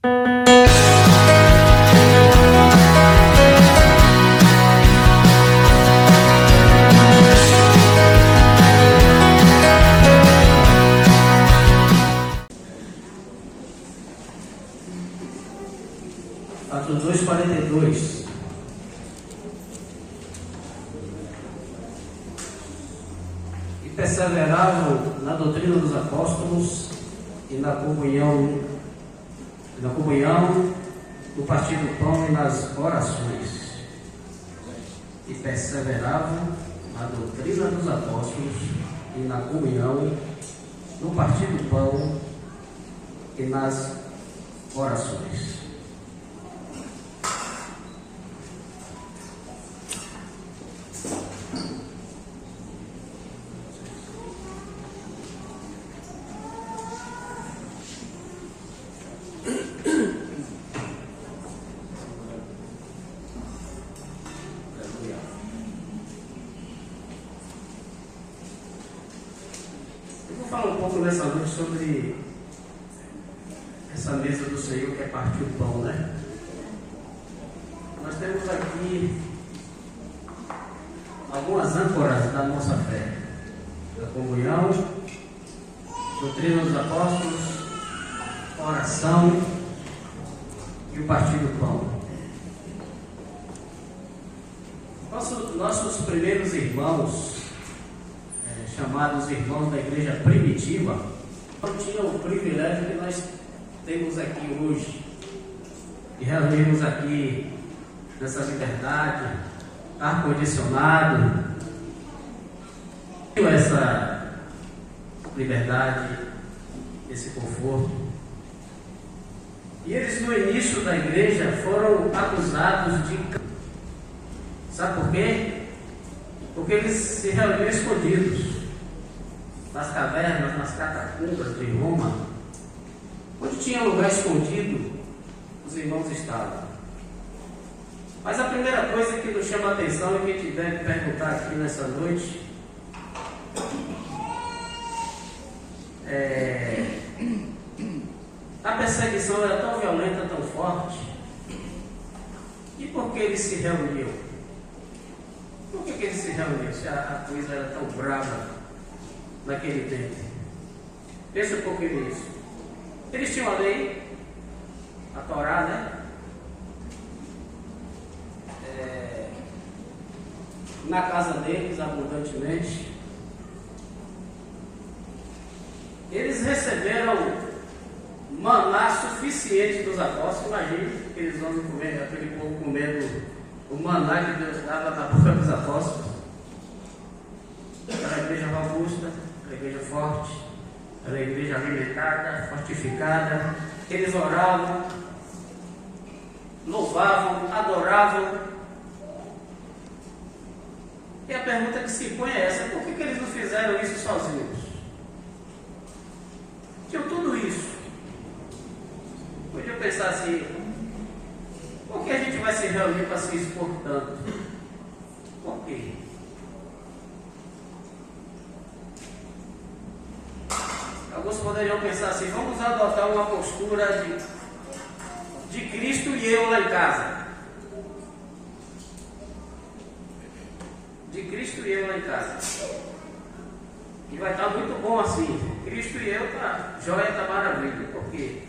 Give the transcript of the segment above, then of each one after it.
Atos 2:42. E perseveravam na doutrina dos apóstolos e na comunhão, no partir do pão e nas orações. E perseveravam na doutrina dos apóstolos e na comunhão, no partir do pão e nas orações. Fala um pouco nessa noite sobre essa mesa do Senhor que é partir o pão, né? Nós temos aqui algumas âncoras da nossa fé: a comunhão, doutrina dos apóstolos, oração e o partir do pão. Nossos primeiros irmãos, chamados irmãos da igreja primitiva, não tinham o privilégio que nós temos aqui hoje, de reunirmos aqui nessa liberdade, ar-condicionado, essa liberdade, esse conforto. E eles no início da igreja foram acusados de... Sabe por quê? Porque eles se reuniam escondidos nas cavernas, nas catacumbas de Roma. Onde tinha lugar escondido, os irmãos estavam. Mas a primeira coisa que nos chama a atenção e que a gente deve perguntar aqui nessa noite a perseguição era tão violenta, tão forte, e por que eles se reuniam? Por que eles se reuniam se a coisa era tão brava naquele tempo? Pensa um pouquinho nisso. Eles tinham a lei, a Torá, né? Na casa deles, abundantemente. Eles receberam maná suficiente dos apóstolos. Imagine aqueles homens comendo, aquele povo comendo o maná que Deus dava na boca dos apóstolos. Era a igreja robusta, era a igreja forte, era a igreja alimentada, fortificada. Eles oravam, louvavam, adoravam. E a pergunta que se põe é essa: por que eles não fizeram isso sozinhos? Tinham tudo isso. Podia pensar assim: por que a gente vai se reunir para se expor tanto? Por quê? Alguns poderiam pensar assim: vamos adotar uma postura de Cristo e eu lá em casa. De Cristo e eu lá em casa. E vai estar muito bom assim. Cristo e eu, tá joia, tá maravilha. Por quê?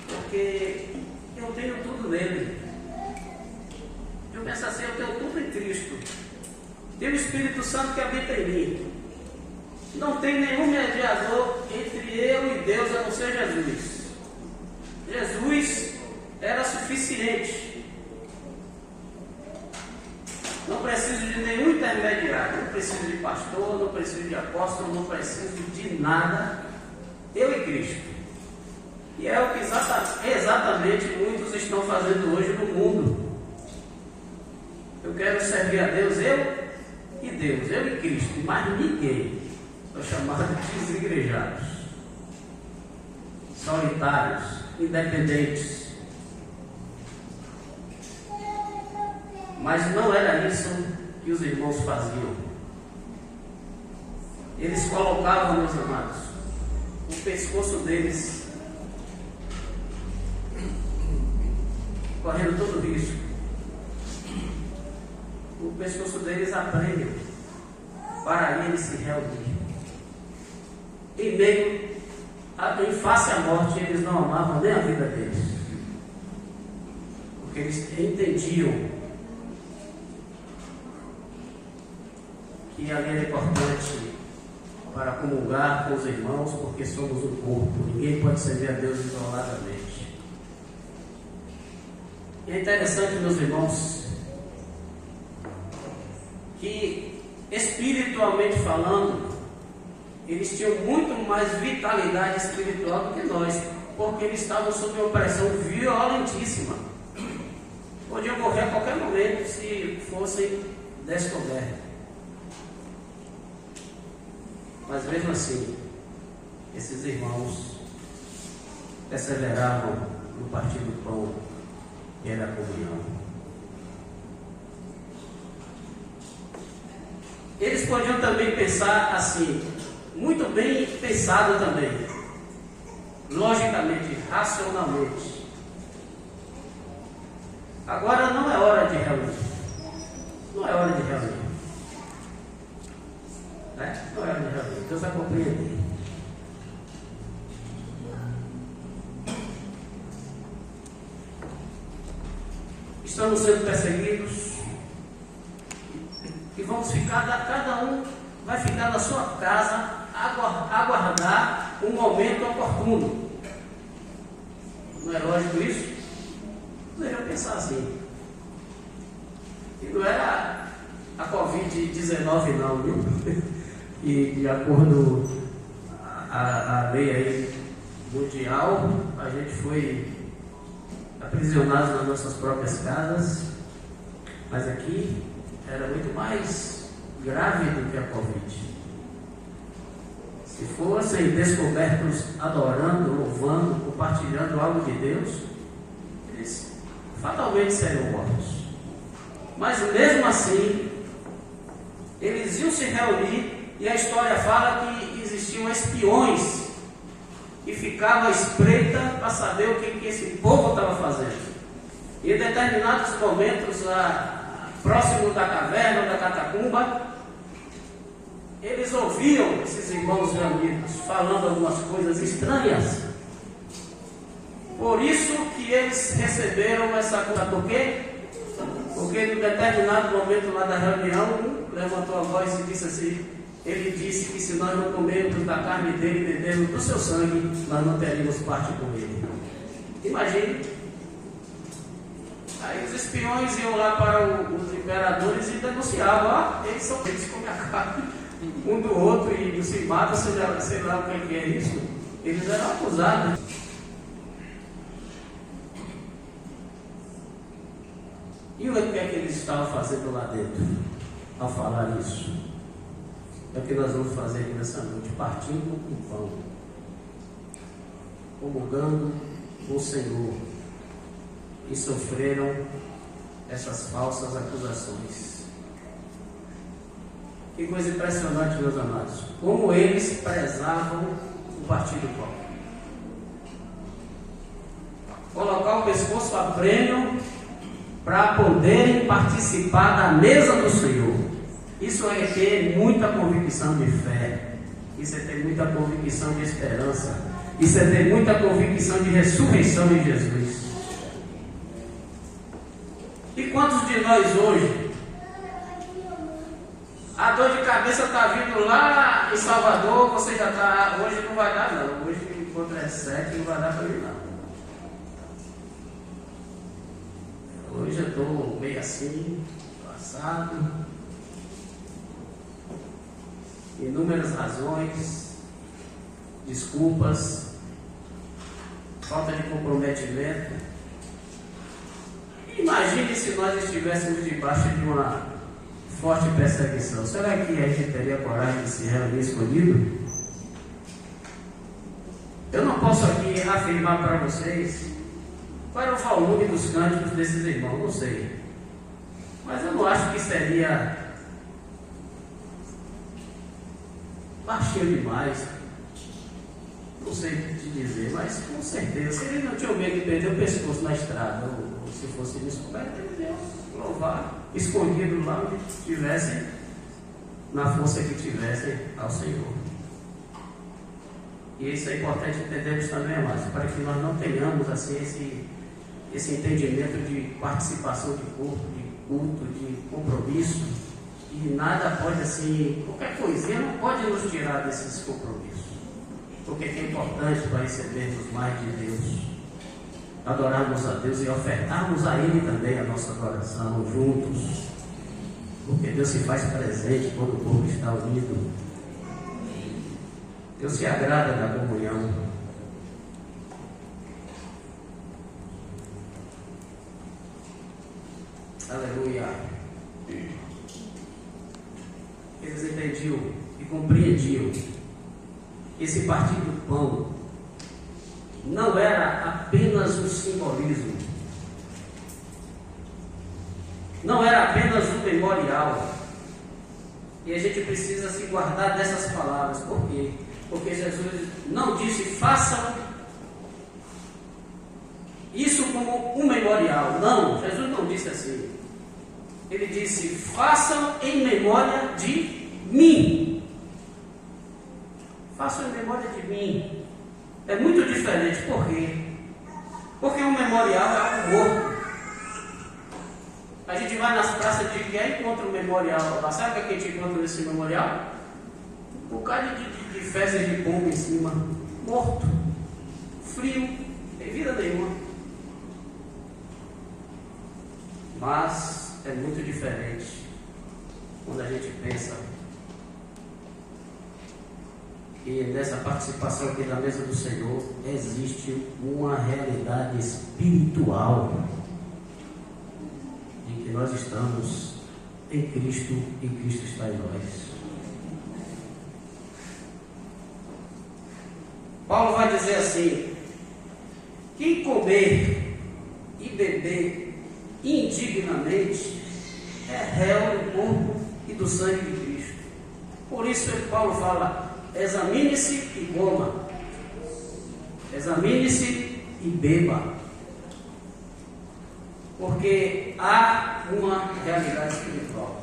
Porque eu tenho tudo nele. Eu penso assim: eu tenho tudo em Cristo. Tem o Espírito Santo que habita em mim. Não tem nenhum mediador entre eu e Deus a não ser Jesus. Jesus era suficiente. Não preciso de nenhum intermediário. Não preciso de pastor, não preciso de apóstolo, não preciso de nada. Eu e Cristo. E é o que exatamente muitos estão fazendo hoje no mundo. Eu quero servir a Deus, eu e Deus, eu e Cristo, e mais ninguém. Sou chamado de desigrejados, solitários, independentes. Mas não era isso que os irmãos faziam. Eles colocavam, meus amados, o pescoço deles correndo todo risco, o pescoço deles aprende para eles se reunir. Em meio, em face à morte, eles não amavam nem a vida deles, porque eles entendiam que ali era importante para comungar com os irmãos, porque somos um corpo, ninguém pode servir a Deus isoladamente. E é interessante, meus irmãos, que espiritualmente falando, eles tinham muito mais vitalidade espiritual do que nós, porque eles estavam sob uma pressão violentíssima. Podiam morrer a qualquer momento se fossem descobertos. Mas mesmo assim, esses irmãos perseveravam no partir do pão, que era a comunhão. Eles podiam também pensar assim, muito bem pensado também, logicamente, racionalmente. Agora não é hora de reunir. Não é hora de reunir. Não é hora de reunir. Deus vai compreender. Estamos sendo perseguidos e vamos ficar, cada um vai ficar na sua casa, aguardar um momento oportuno. Não é lógico isso? Poderiam pensar assim. E não era a Covid-19 não, viu? E de acordo com a lei aí mundial, a gente foi aprisionados nas nossas próprias casas, mas aqui era muito mais grave do que a Covid. Se fossem descobertos adorando, louvando, compartilhando algo de Deus, eles fatalmente seriam mortos. Mas mesmo assim, eles iam se reunir, e a história fala que existiam espiões que ficavam à espreita para saber o que esse povo estava fazendo. E em determinados momentos, próximo da caverna, da catacumba, eles ouviam esses irmãos reunidos falando algumas coisas estranhas. Por isso que eles receberam essa coisa. Por quê? Porque em determinado momento lá da reunião, um levantou a voz e disse assim, ele disse que se nós não comermos da carne dele e bebermos do seu sangue, nós não teríamos parte com ele. Imagine. Aí os espiões iam lá para os imperadores e denunciavam, eles comem a carne um do outro e se matam, sei lá o que é isso. Eles eram acusados. E o que é que eles estavam fazendo lá dentro ao falar isso? É o que nós vamos fazer aqui nessa noite, partindo com pão, comungando com o Senhor, e sofreram essas falsas acusações. Que coisa impressionante, meus amados, como eles prezavam o partir do pão. Colocar o pescoço a prêmio para poderem participar da mesa do Senhor. Isso é ter muita convicção de fé, isso é ter muita convicção de esperança, isso é ter muita convicção de ressurreição em Jesus. E quantos de nós hoje, a dor de cabeça está vindo lá em Salvador, você já está, hoje não vai dar não, hoje enquanto é 7 não vai dar para mim não. Hoje eu estou meio assim, passado. Inúmeras razões, desculpas, falta de comprometimento. Imagine se nós estivéssemos debaixo de uma forte perseguição. Será que a gente teria coragem de se reunir escondido? Eu não posso aqui afirmar para vocês qual era o volume dos cânticos desses irmãos, não sei. Mas eu não acho que seria baixinho demais. Não sei te dizer, mas com certeza, se ele não tinha medo de perder o pescoço na estrada, ou se fosse descoberto, ele deu louvar, escondido lá onde estivesse, na força que tivesse ao Senhor. E isso é importante entendermos também, amados, para que nós não tenhamos assim esse entendimento de participação de corpo, de culto, de compromisso, e nada pode assim, qualquer coisinha não pode nos tirar desses compromissos, porque é importante para recebermos mais de Deus, adorarmos a Deus e ofertarmos a Ele também a nossa adoração juntos, porque Deus se faz presente quando o povo está unido. Deus se agrada da comunhão. Aleluia. Eles entendiam e compreendiam que esse partir do pão não era apenas um simbolismo, não era apenas um memorial. E a gente precisa se guardar dessas palavras. Por quê? Porque Jesus não disse façam isso como um memorial. Não, Jesus não disse assim. Ele disse façam em memória de mim. Façam em memória de mim. É muito diferente. Por quê? Porque um memorial é algo morto. A gente vai nas praças de guerra e encontra um memorial lá. Sabe o que a gente encontra nesse memorial? Um bocado de fezes de pombo em cima, morto, frio, sem vida nenhuma. Mas é muito diferente quando a gente pensa que nessa participação aqui na mesa do Senhor existe uma realidade espiritual de que nós estamos em Cristo e Cristo está em nós. Paulo vai dizer assim: quem comer e beber indignamente é réu do corpo e do sangue de Cristo. Por isso Paulo fala: examine-se e coma, examine-se e beba, porque há uma realidade espiritual.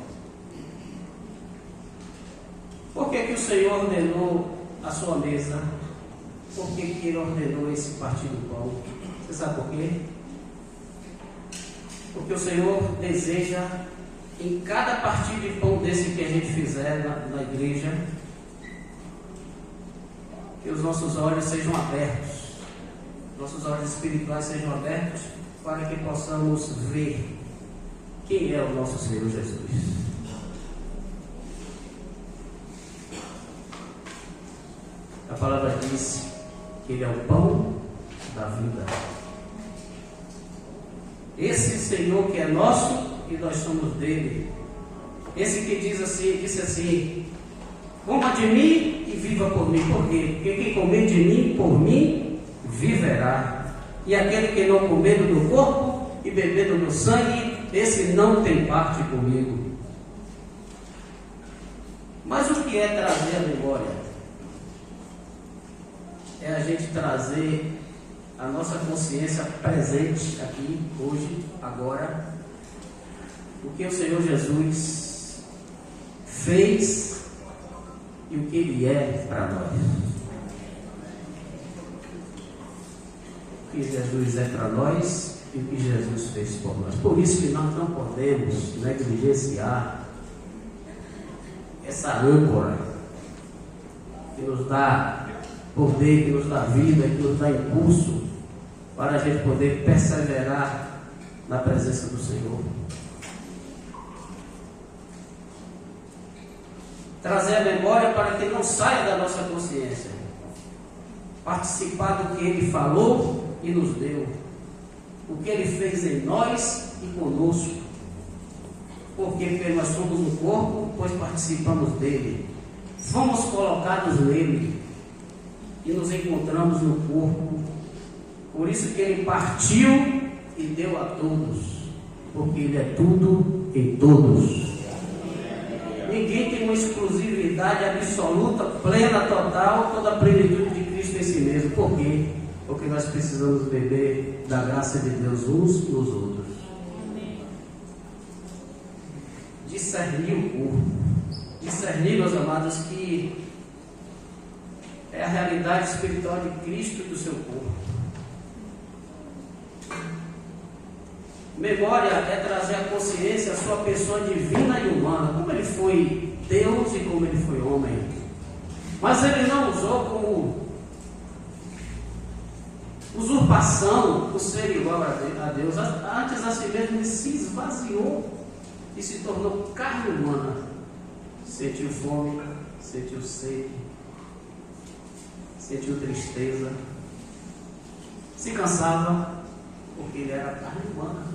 Por que o Senhor ordenou a sua mesa? Por que Ele ordenou esse partir do pão? Você sabe por quê? Porque o Senhor deseja, em cada partir de pão desse que a gente fizer na igreja, que os nossos olhos sejam abertos, nossos olhos espirituais sejam abertos, para que possamos ver quem é o nosso Senhor Jesus. A palavra diz que Ele é o pão da vida. Esse Senhor que é nosso e nós somos dele. Esse que disse assim: coma de mim e viva por mim. Por quê? Porque quem comer de mim, por mim, viverá. E aquele que não comer do meu corpo e beber do meu sangue, esse não tem parte comigo. Mas o que é trazer a memória? É a gente trazer a nossa consciência presente aqui, hoje, agora, o que o Senhor Jesus fez e o que Ele é para nós. O que Jesus é para nós e o que Jesus fez por nós. Por isso que nós não podemos negligenciar essa âncora que nos dá poder, que nos dá vida, que nos dá impulso para a gente poder perseverar na presença do Senhor. Trazer a memória para que não saia da nossa consciência. Participar do que Ele falou e nos deu. O que Ele fez em nós e conosco. Porque nós somos um corpo, pois participamos dele. Fomos colocados nele e nos encontramos no corpo. Por isso que Ele partiu e deu a todos, porque Ele é tudo em todos. Ninguém tem uma exclusividade absoluta, plena, total, toda a plenitude de Cristo em si mesmo. ele. Por quê? Porque nós precisamos beber da graça de Deus uns nos outros. Discernir o corpo. Discernir, meus amados, que é a realidade espiritual de Cristo e do seu corpo. Memória é trazer à consciência a sua pessoa divina e humana, como ele foi Deus e como ele foi homem. Mas ele não usou como usurpação o ser igual a Deus. Antes, a si mesmo, ele se esvaziou e se tornou carne humana. Sentiu fome, sentiu sede, sentiu tristeza, se cansava, porque ele era carne humana.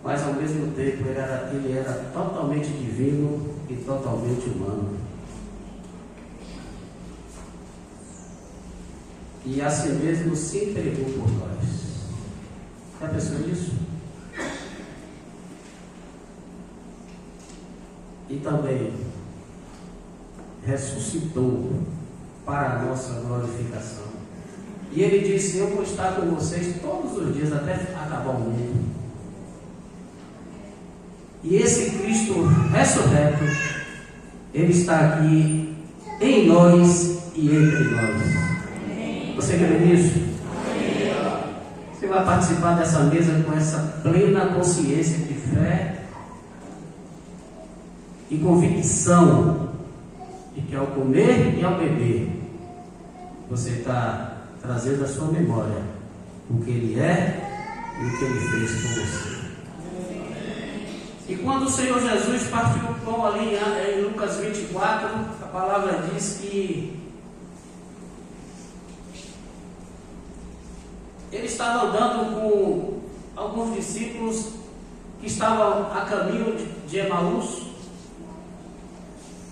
Mas ao mesmo tempo ele era totalmente divino e totalmente humano. E a si mesmo se entregou por nós. Já pensou nisso? E também ressuscitou para a nossa glorificação. E ele disse: eu vou estar com vocês todos os dias até acabar o mundo. E esse Cristo ressurreto, ele está aqui em nós e entre nós. Você crê nisso? Você vai participar dessa mesa com essa plena consciência de fé e convicção de que ao comer e ao beber, você está trazendo à sua memória o que ele é e o que ele fez por você. E quando o Senhor Jesus partiu o pão ali em Lucas 24, a palavra diz que ele estava andando com alguns discípulos que estavam a caminho de Emaús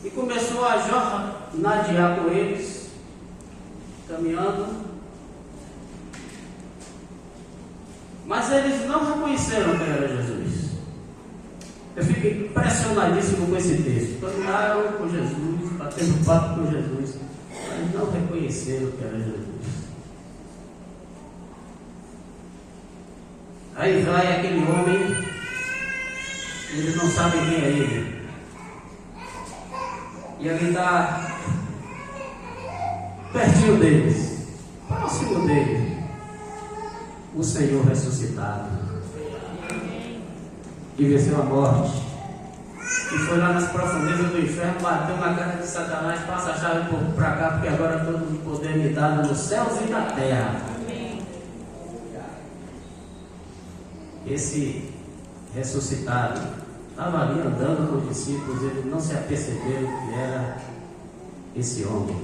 e começou a jornadear com eles, caminhando, mas eles não reconheceram que era Jesus. Eu fico impressionadíssimo com esse texto. Caminharam com Jesus, batendo papo com Jesus, mas não reconheceram que era Jesus. Aí vai aquele homem, eles não sabem quem é ele. E ele está pertinho deles, próximo dele, o Senhor ressuscitado. E venceu a morte. E foi lá nas profundezas do inferno, bateu na cara de Satanás, passa a chave para cá, porque agora todo o poder me dado nos céus e na terra. Esse ressuscitado estava ali andando com os discípulos, eles não se aperceberam que era esse homem.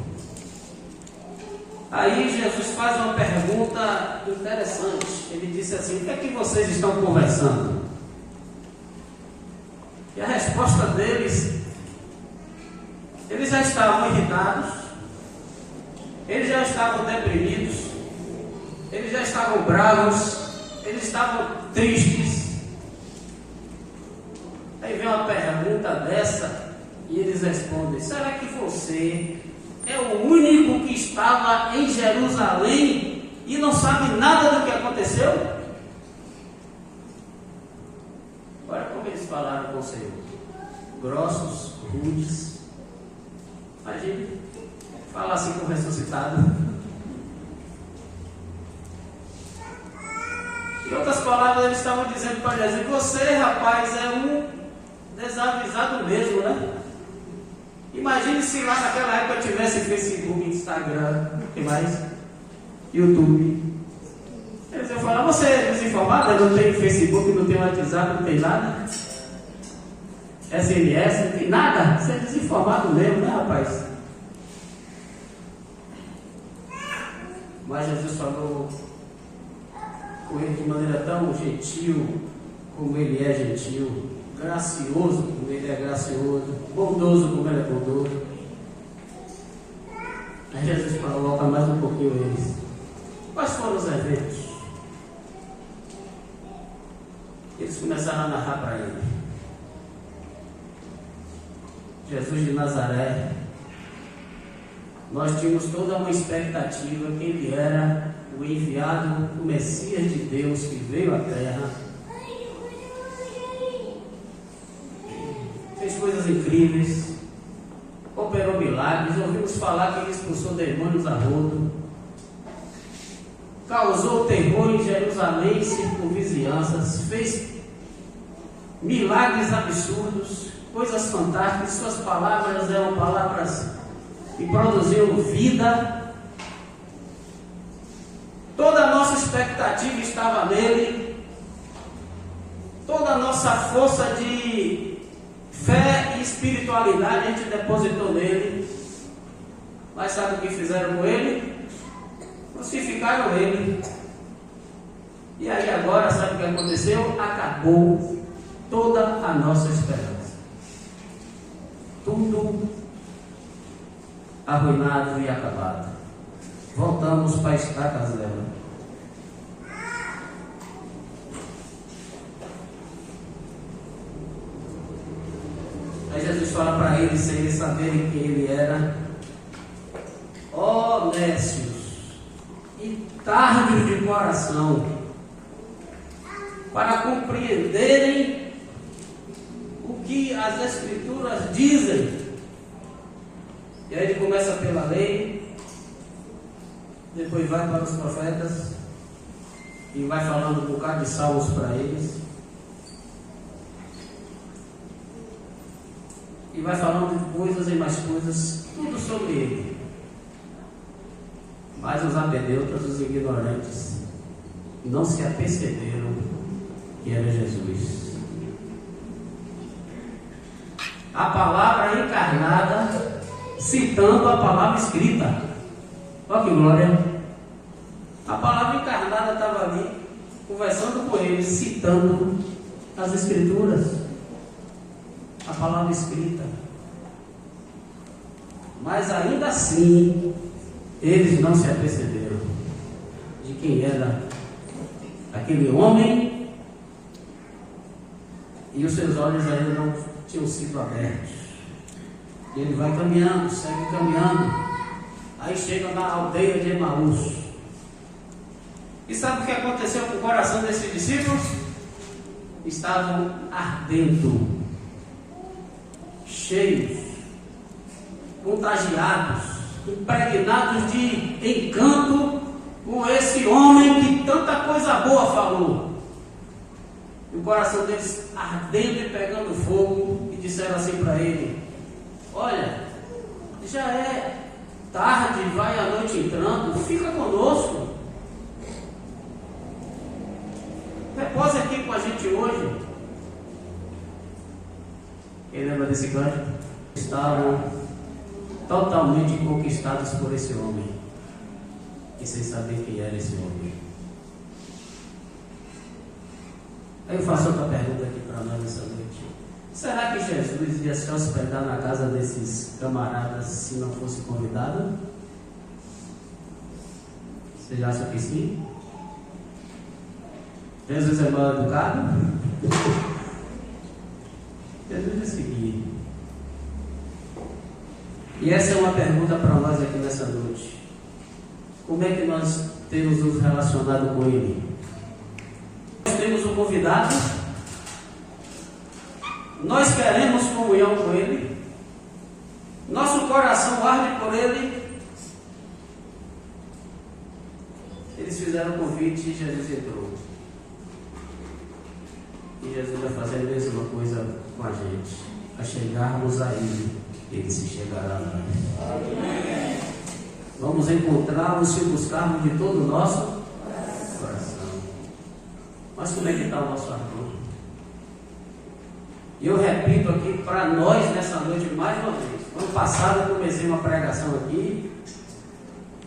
Aí Jesus faz uma pergunta interessante. Ele disse assim: o que é que vocês estão conversando? E a resposta deles, eles já estavam irritados, eles já estavam deprimidos, eles já estavam bravos, eles estavam tristes. Aí vem uma pergunta dessa e eles respondem: será que você é o único que estava em Jerusalém e não sabe nada do que aconteceu? Olha como eles falaram com o Senhor: grossos, rudes. Imagina falar assim com o ressuscitado. Em outras palavras, eles estavam dizendo para Jesus: você, rapaz, é um desavisado mesmo, né? Imagine se lá naquela época tivesse Facebook, Instagram, o que mais? YouTube. Eles iam falar: você é desinformado, não tem Facebook, não tem WhatsApp, não tem nada, SMS, não tem nada, você é desinformado mesmo, né, rapaz? Mas Jesus falou com ele de maneira tão gentil, como ele é gentil, gracioso como ele é gracioso, bondoso como ele é bondoso. Aí Jesus falou: volta mais um pouquinho eles. Quais foram os eventos? Eles começaram a narrar para ele. Jesus de Nazaré nós tínhamos toda uma expectativa que ele era o enviado, o Messias de Deus que veio à terra. Fez coisas incríveis, operou milagres, ouvimos falar que ele expulsou demônios a rodo, causou terror em Jerusalém e circunvizinhanças, fez milagres absurdos, coisas fantásticas. Suas palavras eram palavras que produziam vida. Toda a nossa expectativa estava nele, toda a nossa força de fé e espiritualidade a gente depositou nele. Mas sabe o que fizeram com ele? Crucificaram ele. E aí agora, sabe o que aconteceu? Acabou toda a nossa esperança. Tudo arruinado e acabado. Voltamos para a estaca zero. Aí Jesus fala para eles, sem eles saberem quem ele era: ó nécios e tardos de coração, para compreenderem o que as Escrituras dizem. E aí ele começa pela lei, depois vai para os profetas e vai falando um bocado de salmos para eles, e vai falando de coisas e mais coisas, tudo sobre ele. Mas os apedeutas, os ignorantes, não se aperceberam que era Jesus. A palavra encarnada, citando a palavra escrita. Olha que glória! A palavra encarnada estava ali, conversando com eles, citando as Escrituras, a palavra escrita. Mas ainda assim, eles não se aperceberam de quem era aquele homem, e os seus olhos ainda não tinham sido abertos. E ele vai caminhando, segue caminhando, aí chega na aldeia de Emaús. E sabe o que aconteceu com o coração desses discípulos? Estavam ardendo, cheios, contagiados, impregnados de encanto com esse homem que tanta coisa boa falou. E o coração deles ardendo e pegando fogo, e disseram assim para ele: olha, já é tarde, vai a noite entrando, fica conosco, repose aqui com a gente hoje. Quem lembra desse cântico? Estavam totalmente conquistados por esse homem, e sem saber quem era esse homem. Aí eu faço outra pergunta aqui para nós essa noite: será que Jesus ia se hospedar na casa desses camaradas se não fosse convidado? Você já acha que sim? Jesus é mal educado? Jesus é seguir. E essa é uma pergunta para nós aqui nessa noite: como é que nós temos nos relacionado com Ele? Nós temos um convidado, nós queremos comunhão com Ele, nosso coração arde por Ele. Eles fizeram o convite e Jesus entrou. E Jesus vai fazer a mesma coisa com a gente. A chegarmos a Ele, Ele se chegará a nós. Amém. Vamos encontrá-lo se buscarmos de todo o nosso coração. Mas como é que está o nosso ardor? E eu repito aqui para nós nessa noite mais uma vez. Ano passado eu comecei uma pregação aqui,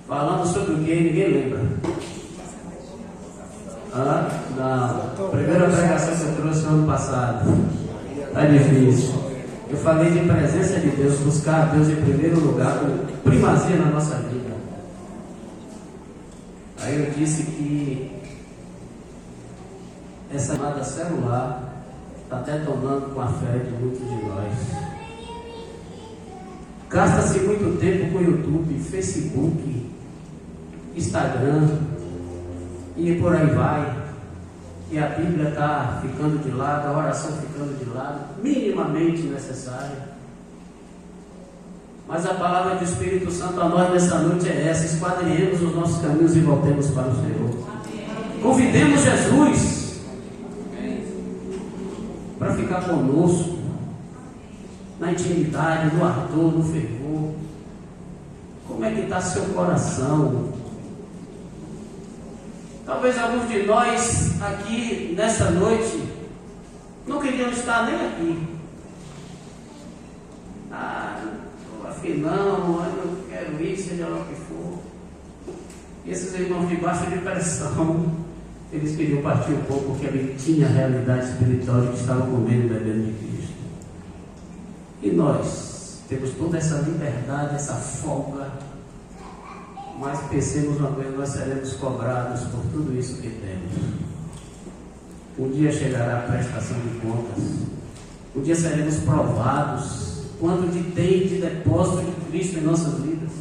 falando sobre o que ninguém lembra. Não, primeira pregação que eu trouxe no ano passado. Está difícil. Eu falei de presença de Deus, buscar a Deus em primeiro lugar, com primazia na nossa vida. Aí eu disse que essa chamada celular está detonando com a fé de muitos de nós. Gasta-se muito tempo com YouTube, Facebook, Instagram e por aí vai. E a Bíblia está ficando de lado, a oração ficando de lado, minimamente necessária. Mas a palavra do Espírito Santo a nós nessa noite é essa: esquadrinhemos os nossos caminhos e voltemos para o Senhor. Convidemos Jesus para ficar conosco, na intimidade, no ardor, no fervor. Como é que está seu coração? Talvez alguns de nós aqui nessa noite não queriam estar nem aqui. Estou afim não, eu não quero ir, seja lá o que for. E esses irmãos debaixo de pressão, eles queriam partir um pouco, porque ali tinha a realidade espiritual de que estavam comendo e bebendo de Cristo. E nós temos toda essa liberdade, essa folga, mas pensemos uma coisa: nós seremos cobrados por tudo isso que temos. Um dia chegará a prestação de contas, um dia seremos provados quanto de depósito de Cristo em nossas vidas.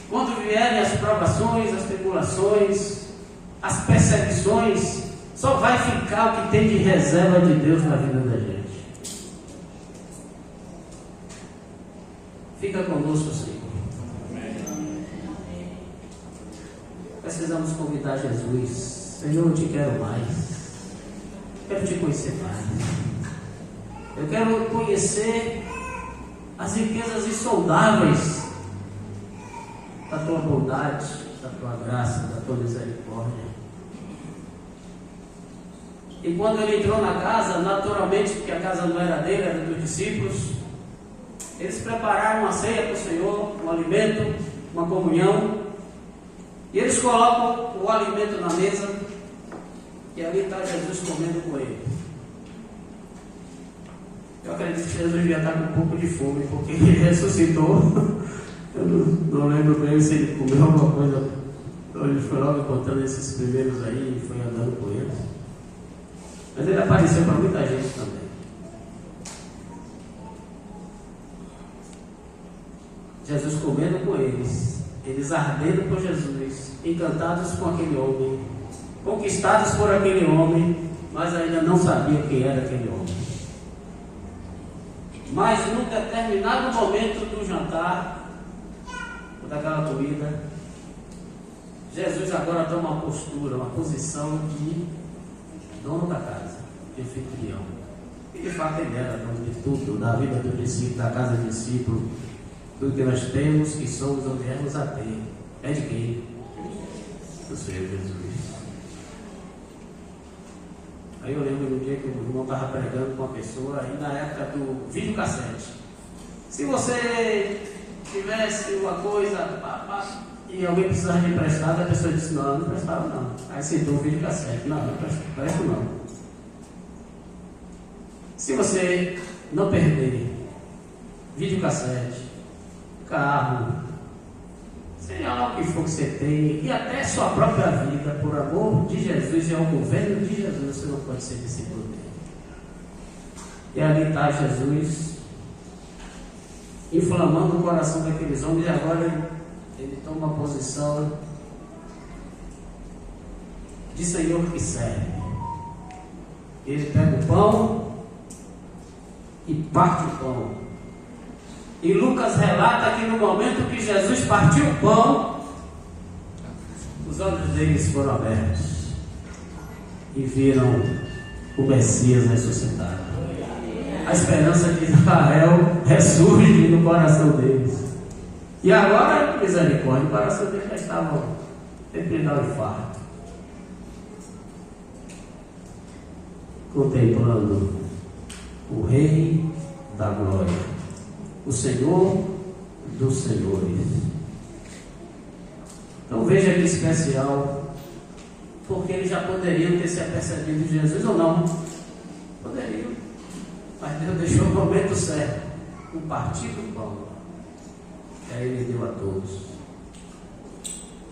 Quando vierem as provações, as tribulações, as perseguições, só vai ficar o que tem de reserva de Deus na vida da gente. Fica conosco, Senhor. Precisamos convidar Jesus. Senhor, eu te quero mais. Quero te conhecer mais. Eu quero conhecer as riquezas insondáveis da tua bondade, da tua graça, da tua misericórdia. E quando ele entrou na casa, naturalmente, porque a casa não era dele, era dos discípulos, eles prepararam uma ceia para o Senhor, um alimento, uma comunhão, e eles colocam o alimento na mesa, e ali está Jesus comendo com ele. Eu acredito que Jesus já está com um pouco de fome, porque ele ressuscitou. Eu não lembro bem se ele comeu alguma coisa. Ele foi logo contando esses primeiros aí e foi andando com eles. Mas ele apareceu para muita gente também. Jesus comendo com eles ardendo por Jesus, encantados com aquele homem, conquistados por aquele homem, mas ainda não sabiam quem era aquele homem. Mas num determinado momento do jantar, daquela comida, Jesus agora toma uma postura, uma posição de dono da casa, de anfitrião. E de fato ele era dono de tudo, da vida do discípulo, da casa do discípulo, tudo que nós temos, que somos ou viemos a ter. É de quem? Do Senhor Jesus. Aí eu lembro do dia que o irmão estava pregando com uma pessoa, aí na época do videocassete. Se você tivesse uma coisa e alguém precisava de emprestado, a pessoa disse: não, não emprestava não. Aí citou o videocassete: não, não presto não. Se você não perder videocassete, carro, seja lá o que for que você tem, e até sua própria vida, por amor de Jesus e ao governo de Jesus, você não pode ser discípulo dele. E ali está Jesus inflamando o coração daqueles homens, e agora ele toma uma posição de Senhor que serve. Ele pega o pão e parte o pão. E Lucas relata que no momento que Jesus partiu o pão, os olhos deles foram abertos e viram o Messias ressuscitado. A esperança de Israel ressurge no coração deles. E agora, misericórdia, o coração deles já estava terminando o infarto, contemplando o Rei da Glória, o Senhor dos Senhores. Então veja que especial, porque eles já poderiam ter se apercebido de Jesus ou não. Poderiam. Mas Deus deixou o momento certo, o partir do pão. E aí Ele deu a todos.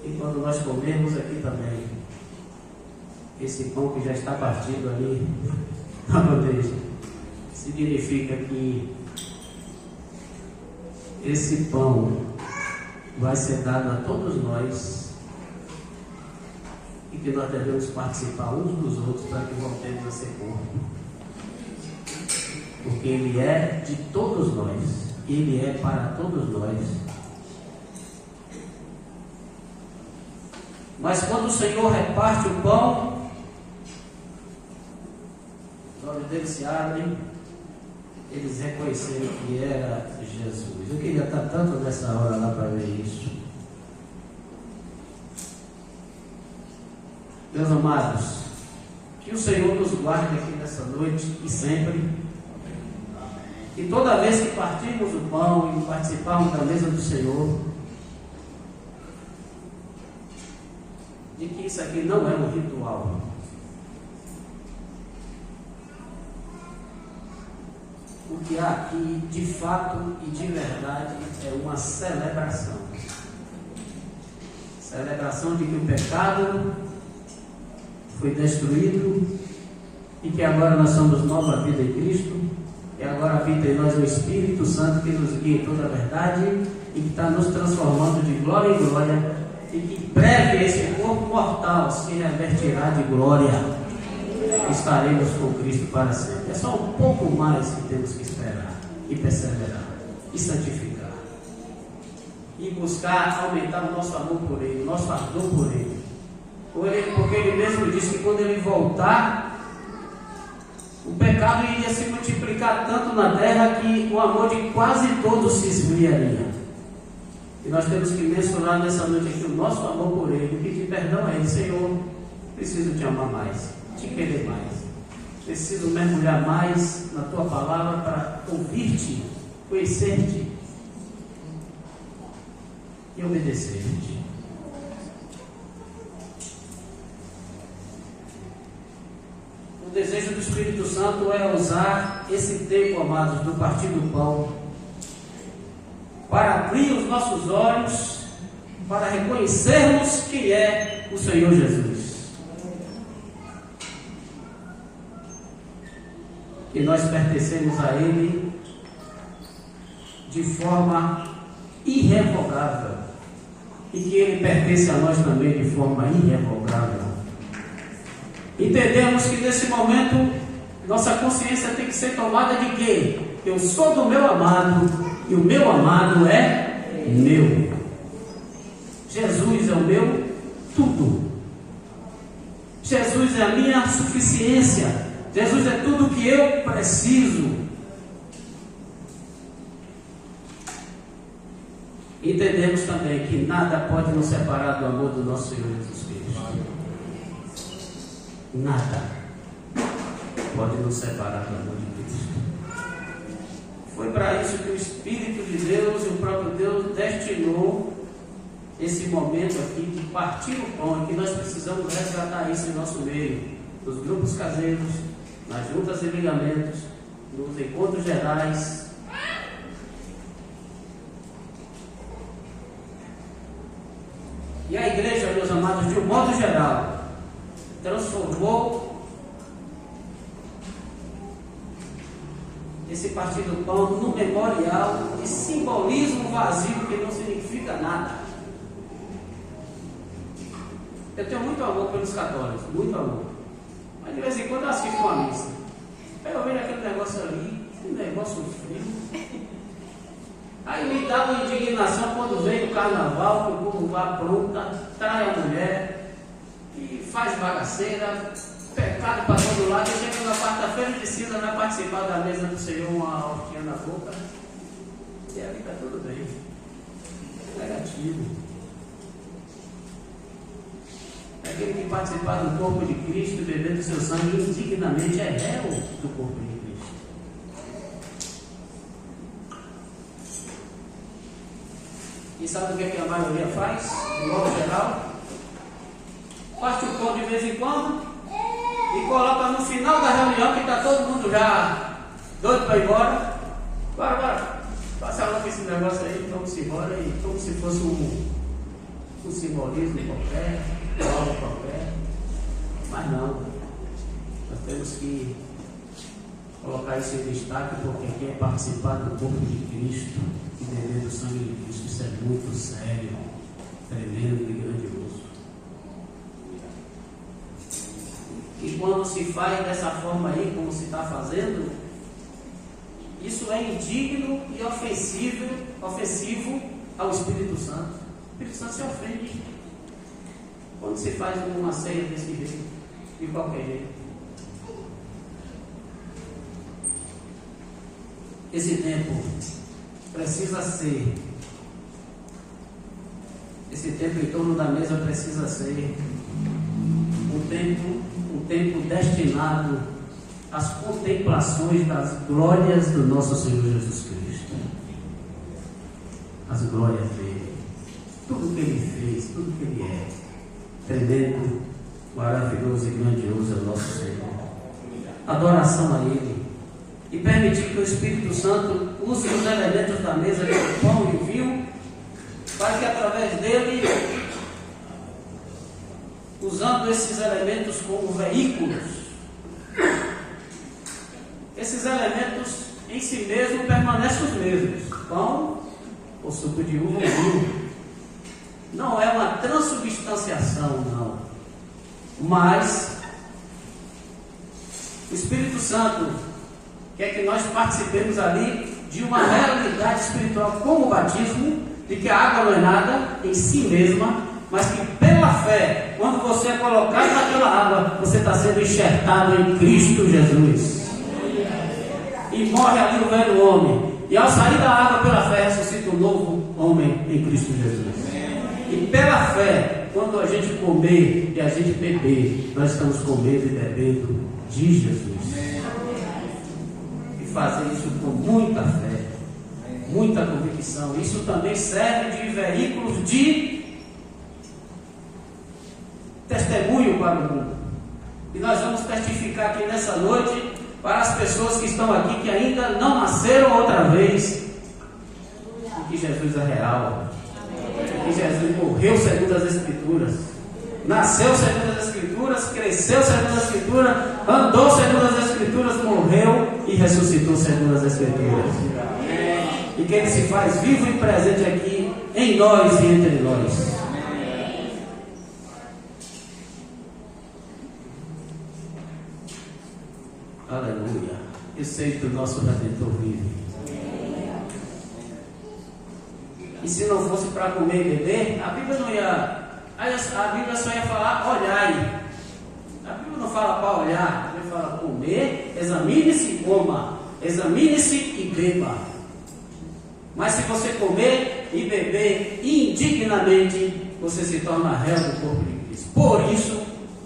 E quando nós comemos aqui também, esse pão que já está partido ali na bandeja, significa que esse pão vai ser dado a todos nós e que nós devemos participar uns dos outros para que voltemos a ser corpo. Porque ele é de todos nós, ele é para todos nós. Mas quando o Senhor reparte o pão, os olhos deles se abrem, eles reconheceram que era Jesus. Eu queria estar tanto nessa hora lá para ver isso. Meus amados, que o Senhor nos guarde aqui nessa noite e sempre. E toda vez que partirmos o pão e participarmos da mesa do Senhor, de que isso aqui não é um ritual. O que há aqui, de fato e de verdade, é uma celebração. Celebração de que o pecado foi destruído e que agora nós somos nova vida em Cristo, e agora habita em nós o Espírito Santo que nos guia em toda a verdade e que está nos transformando de glória em glória, e que breve esse corpo mortal se revertirá de glória. Estaremos com Cristo para sempre. É só um pouco mais que temos que esperar e perseverar e santificar e buscar aumentar o nosso amor por Ele, o nosso ardor por Ele. Porque Ele mesmo disse que quando Ele voltar, o pecado iria se multiplicar tanto na terra que o amor de quase todos se esfriaria. E nós temos que mencionar nessa noite aqui o nosso amor por Ele, pedir perdão a Ele. Senhor, preciso te amar mais, te querer mais, preciso mergulhar mais na tua palavra para ouvir-te, conhecer-te e obedecer-te. O desejo do Espírito Santo é usar esse tempo, amados, do partir do pão, para abrir os nossos olhos, para reconhecermos quem é o Senhor Jesus. Que nós pertencemos a Ele de forma irrevogável e que Ele pertence a nós também de forma irrevogável. Entendemos que nesse momento nossa consciência tem que ser tomada de quê? Eu sou do meu amado e o meu amado é meu. Jesus é o meu tudo. Jesus é a minha suficiência. Jesus é tudo o que eu preciso. Entendemos também que nada pode nos separar do amor do nosso Senhor Jesus Cristo. Nada pode nos separar do amor de Cristo. Foi para isso que o Espírito de Deus e o próprio Deus destinou esse momento aqui de partir o pão, e que nós precisamos resgatar isso em nosso meio, nos grupos caseiros, nas juntas e ligamentos, nos encontros gerais. E a igreja, meus amados, de um modo geral, transformou esse partir do pão num memorial de simbolismo vazio que não significa nada. Eu tenho muito amor pelos católicos, muito amor. Mas de vez em quando eu assisto uma missa. Aí eu vejo aquele negócio ali, um negócio frio. Aí me dá uma indignação quando vem o carnaval, que o povo lá pronta, trai a mulher e faz bagaceira, pecado para todo lado. E chega na quarta-feira de cinza, vai participar da mesa do Senhor, uma hortinha na boca, e ali está tudo bem. Negativo. Aquele que participar do corpo de Cristo e beber do seu sangue indignamente é réu do corpo de Cristo. E sabe o que a maioria faz? De modo geral, parte o pão de vez em quando e coloca no final da reunião, que está todo mundo já doido para ir embora. Bora, passa lá com esse negócio aí, vamos embora, e como se fosse um simbolismo qualquer, algo qualquer. Mas não, nós temos que colocar isso em destaque, porque quer participar do corpo de Cristo e beber do sangue de Cristo, isso é muito sério, tremendo e grandioso. E quando se faz dessa forma aí, como se está fazendo, isso é indigno e ofensivo ao Espírito Santo. O Espírito Santo se ofende quando se faz uma ceia desse jeito, de qualquer jeito. Esse tempo precisa ser, esse tempo em torno da mesa precisa ser um tempo destinado às contemplações das glórias do nosso Senhor Jesus Cristo. As glórias dele, tudo que ele fez, tudo que ele é, tremendo, maravilhoso e grandioso é o nosso Senhor. Adoração a ele. E permitir que o Espírito Santo use os elementos da mesa, que é o pão e o vinho, para que através dele, usando esses elementos como veículos, esses elementos em si mesmos permanecem os mesmos. Pão, o suco de uva, o vinho. Não é uma transubstanciação, não. Mas o Espírito Santo quer que nós participemos ali de uma realidade espiritual, como o batismo, de que a água não é nada em si mesma, mas que pela fé, quando você é colocado naquela água, você está sendo enxertado em Cristo Jesus. E morre ali o velho homem. E ao sair da água pela fé, ressuscita um novo homem em Cristo Jesus. E pela fé, quando a gente comer e a gente beber, nós estamos comendo e bebendo de Jesus. Fazer isso com muita fé, muita convicção. Isso também serve de veículos de testemunho para o mundo. E nós vamos testificar aqui nessa noite para as pessoas que estão aqui, que ainda não nasceram outra vez, que Jesus é real, que Jesus morreu segundo as Escrituras, nasceu segundo as Escrituras, cresceu segundo as Escrituras, andou segundo as Escrituras, morreu e ressuscitou segundo as Escrituras. E que Ele se faz vivo e presente aqui em nós e entre nós. Aleluia. Eu sei que o nosso Redentor vive. E se não fosse para comer e beber, a Bíblia não ia. A Bíblia só ia falar, olhai. A Bíblia não fala para olhar, a Bíblia fala comer, examine-se e coma, examine-se e beba. Mas se você comer e beber indignamente, você se torna réu do corpo de Cristo. Por isso,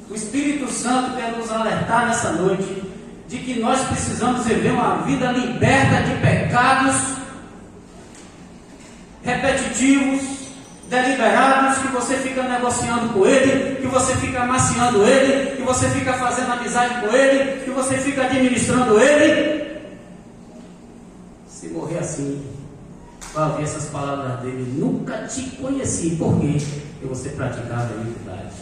o Espírito Santo quer nos alertar nessa noite de que nós precisamos viver uma vida liberta de pecados repetitivos, deliberados, que você fica negociando com ele, que você fica amaciando ele, que você fica fazendo amizade com ele, que você fica administrando ele. Se morrer assim, vai ouvir essas palavras dele: nunca te conheci. Por quê? Porque você praticava a iniquidade.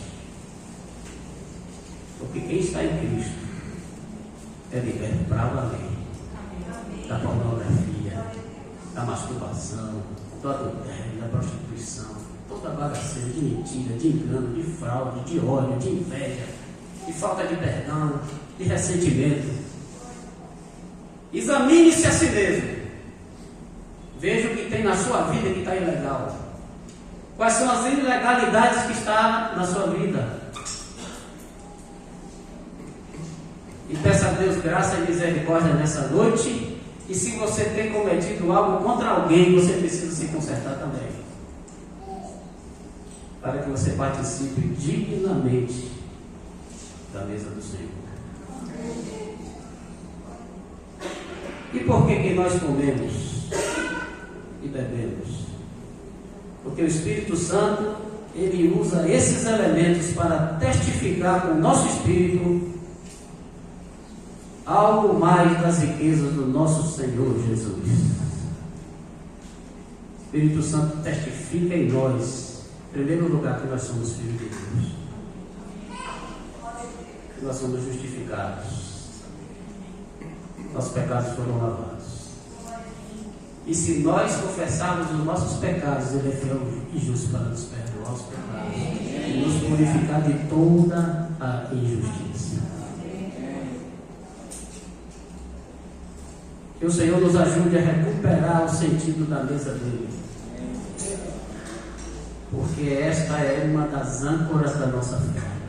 Porque quem está em Cristo é liberto para valer da pornografia, da masturbação, do adultério, da prostituição, toda bagaceira de mentira, de engano, de fraude, de ódio, de inveja, de falta de perdão, de ressentimento. Examine-se a si mesmo. Veja o que tem na sua vida que está ilegal. Quais são as ilegalidades que estão na sua vida. E peça a Deus graça e misericórdia nessa noite. E se você tem cometido algo contra alguém, você precisa se consertar também, para que você participe dignamente da mesa do Senhor. E por que nós comemos e bebemos? Porque o Espírito Santo, ele usa esses elementos para testificar com o nosso espírito algo mais das riquezas do nosso Senhor Jesus. O Espírito Santo testifica em nós, em primeiro lugar, que nós somos filhos de Deus, que nós somos justificados. nossos pecados foram lavados. E se nós confessarmos os nossos pecados, Ele é fiel e justo para nos perdoar os pecados e nos purificar de toda a injustiça. Que o Senhor nos ajude a recuperar o sentido da mesa dele. Porque esta é uma das âncoras da nossa fé.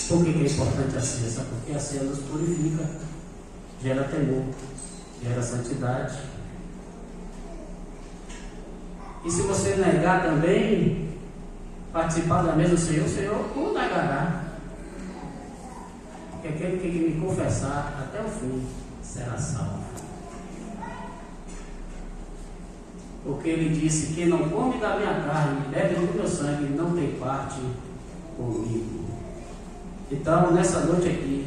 Por que é importante a ceia? Sabe? Porque a ceia nos purifica, gera temor, gera santidade. E se você negar também participar da mesa do Senhor, o Senhor o negará. Porque aquele que me confessar até o fim será salvo. Porque Ele disse: quem não come da minha carne e bebe do meu sangue não tem parte comigo. Então, nessa noite aqui,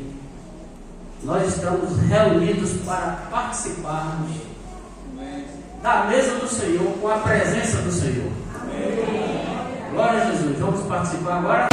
nós estamos reunidos para participarmos da mesa do Senhor, com a presença do Senhor. Glória a Jesus. Vamos participar agora.